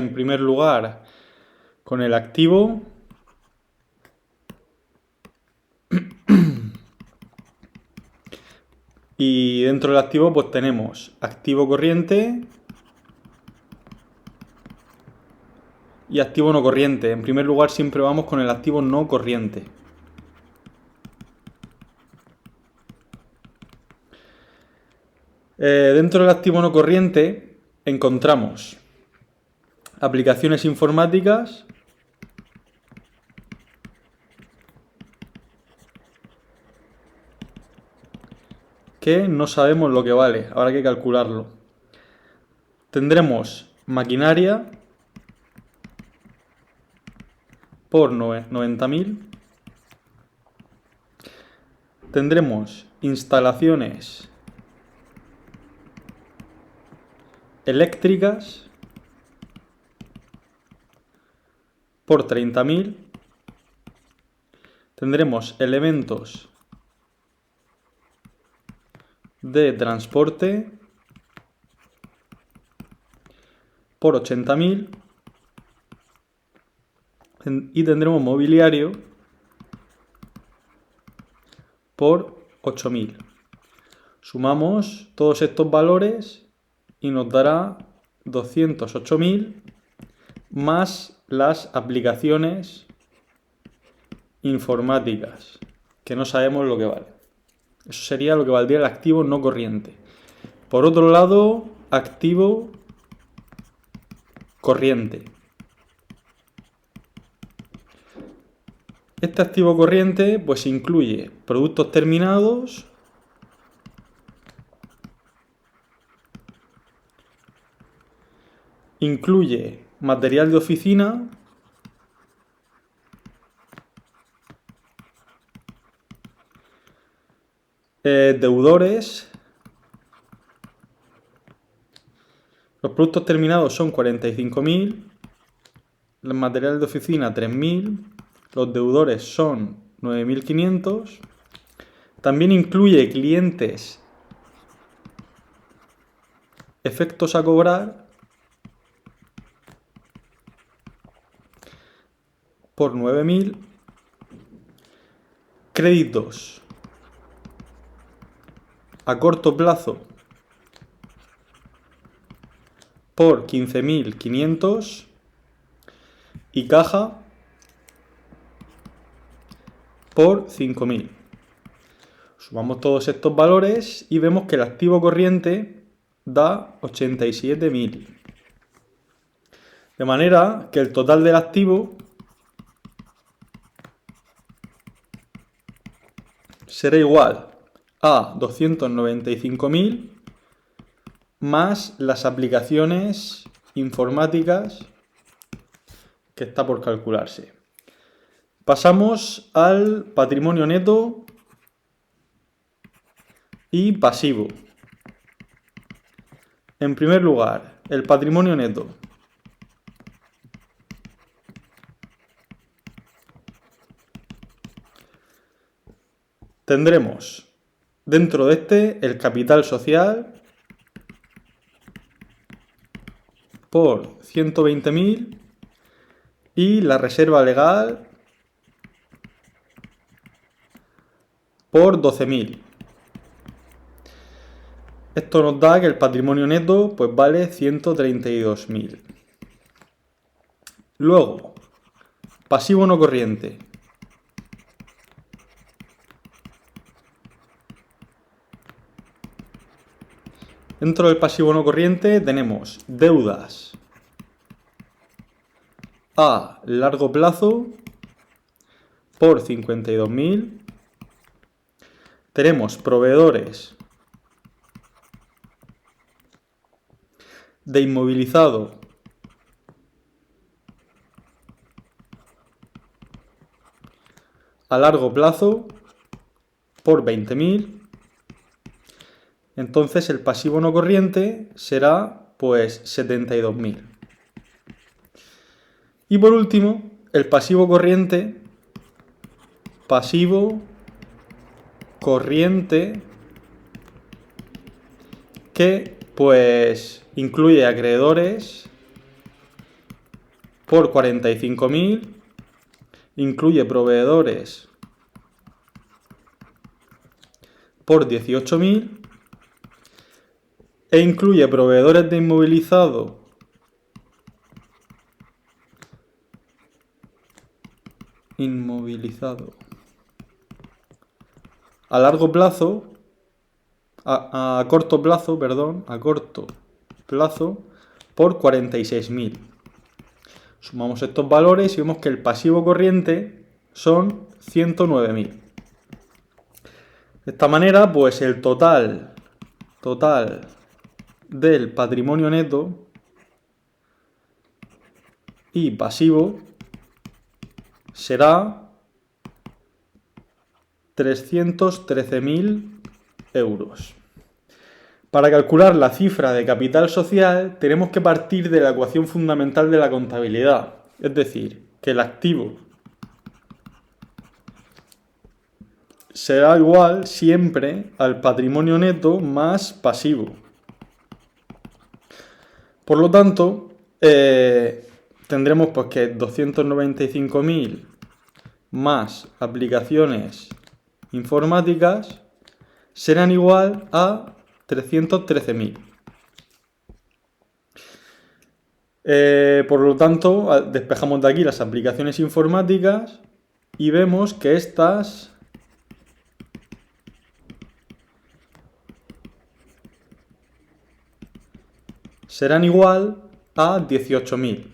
En primer lugar, con el activo. Y dentro del activo pues tenemos activo corriente y activo no corriente. En primer lugar siempre vamos con el activo no corriente. Dentro del activo no corriente encontramos aplicaciones informáticas, que no sabemos lo que vale, habrá que calcularlo. Tendremos maquinaria por 90.000. Tendremos instalaciones eléctricas por 30.000. Tendremos elementos de transporte por 80.000 y tendremos mobiliario por 8.000. Sumamos todos estos valores y nos dará 208.000 más las aplicaciones informáticas, que no sabemos lo que vale. Eso sería lo que valdría el activo no corriente. Por otro lado, activo corriente. Este activo corriente pues incluye productos terminados, incluye material de oficina, deudores. Los productos terminados son 45.000, el material de oficina 3.000, los deudores son 9.500. También incluye clientes, efectos a cobrar por 9.000, créditos a corto plazo por 15.500 y caja por 5.000. Sumamos todos estos valores y vemos que el activo corriente da 87.000. De manera que el total del activo será igual a 295.000 más las aplicaciones informáticas que está por calcularse. Pasamos al patrimonio neto y pasivo. En primer lugar, el patrimonio neto. Tendremos dentro de este el capital social por 120.000 y la reserva legal por 12.000. Esto nos da que el patrimonio neto pues vale 132.000. Luego, pasivo no corriente. Dentro del pasivo no corriente tenemos deudas a largo plazo por 52.000. Tenemos proveedores de inmovilizado a largo plazo por 20.000. Entonces el pasivo no corriente será pues 72.000. Y por último, el pasivo corriente, que pues incluye acreedores por 45.000, incluye proveedores por 18.000 e incluye proveedores de inmovilizado a largo plazo, a corto plazo, por 46.000. Sumamos estos valores y vemos que el pasivo corriente son 109.000. De esta manera, pues el total del patrimonio neto y pasivo será 313.000 euros. Para calcular la cifra de capital social tenemos que partir de la ecuación fundamental de la contabilidad, es decir, que el activo será igual siempre al patrimonio neto más pasivo. Por lo tanto, tendremos pues que 295.000 más aplicaciones informáticas serán igual a 313.000. Por lo tanto, despejamos de aquí las aplicaciones informáticas y vemos que estas serán igual a 18.000.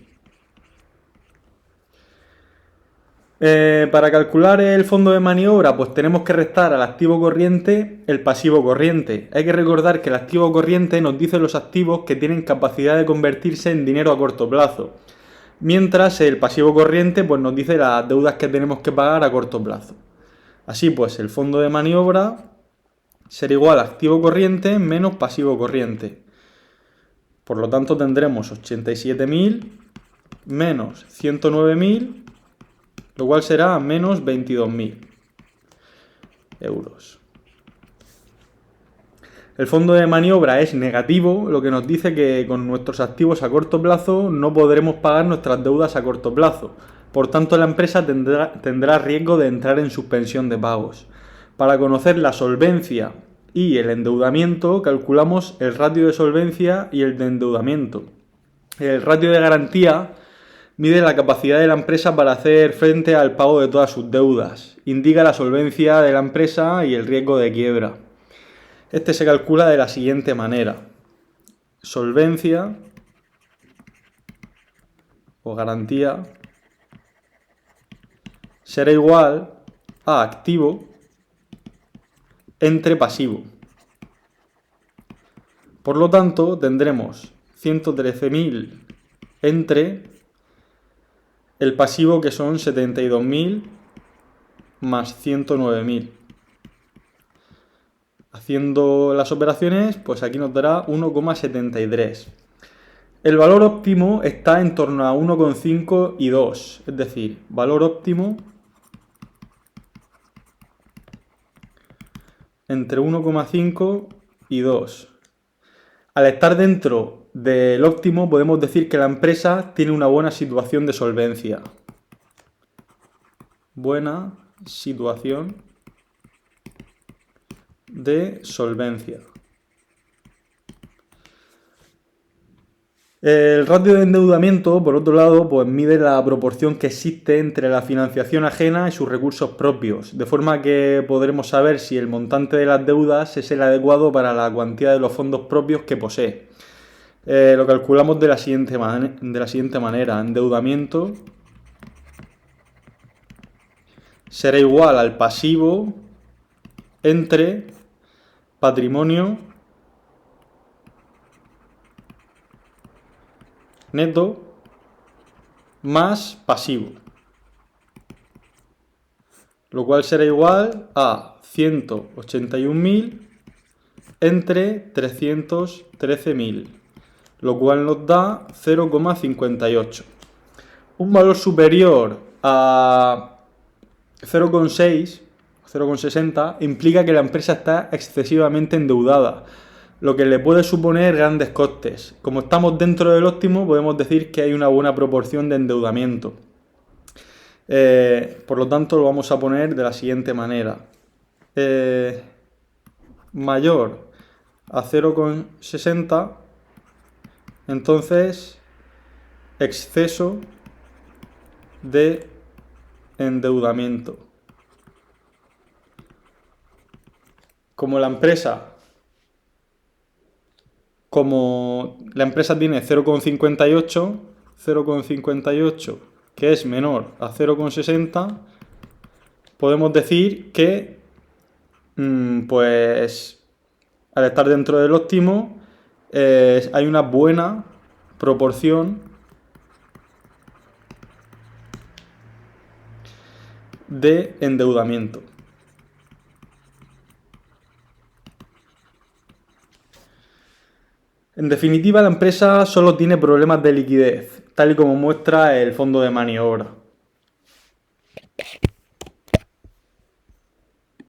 Para calcular el fondo de maniobra, pues tenemos que restar al activo corriente el pasivo corriente. Hay que recordar que el activo corriente nos dice los activos que tienen capacidad de convertirse en dinero a corto plazo, mientras el pasivo corriente pues nos dice las deudas que tenemos que pagar a corto plazo. Así pues, el fondo de maniobra será igual a activo corriente menos pasivo corriente. Por lo tanto, tendremos 87.000 menos 109.000, lo cual será menos 22.000 euros. El fondo de maniobra es negativo, lo que nos dice que con nuestros activos a corto plazo no podremos pagar nuestras deudas a corto plazo. Por tanto, la empresa tendrá riesgo de entrar en suspensión de pagos. Para conocer la solvencia y el endeudamiento, calculamos el ratio de solvencia y el de endeudamiento. El ratio de garantía mide la capacidad de la empresa para hacer frente al pago de todas sus deudas. Indica la solvencia de la empresa y el riesgo de quiebra. Este se calcula de la siguiente manera. Solvencia o garantía será igual a activo entre pasivo. Por lo tanto, tendremos 113.000 entre el pasivo, que son 72.000 más 109.000. Haciendo las operaciones, pues aquí nos dará 1,73. El valor óptimo está en torno a 1,5 y 2. Es decir, valor óptimo entre 1,5 y 2. Al estar dentro del óptimo, podemos decir que la empresa tiene una buena situación de solvencia. Buena situación de solvencia. El ratio de endeudamiento, por otro lado, pues mide la proporción que existe entre la financiación ajena y sus recursos propios, de forma que podremos saber si el montante de las deudas es el adecuado para la cuantía de los fondos propios que posee. Lo calculamos de la siguiente manera. Endeudamiento será igual al pasivo entre patrimonio neto más pasivo, lo cual será igual a 181.000 entre 313.000, lo cual nos da 0,58. Un valor superior a 0,6, 0,60 implica que la empresa está excesivamente endeudada. lo que le puede suponer grandes costes. Como estamos dentro del óptimo, podemos decir que hay una buena proporción de endeudamiento. Por lo tanto, lo vamos a poner de la siguiente manera. Mayor a 0,60, entonces exceso de endeudamiento. Como la empresa tiene 0,58, que es menor a 0,60, podemos decir que pues al estar dentro del óptimo hay una buena proporción de endeudamiento. En definitiva, la empresa solo tiene problemas de liquidez, tal y como muestra el fondo de maniobra.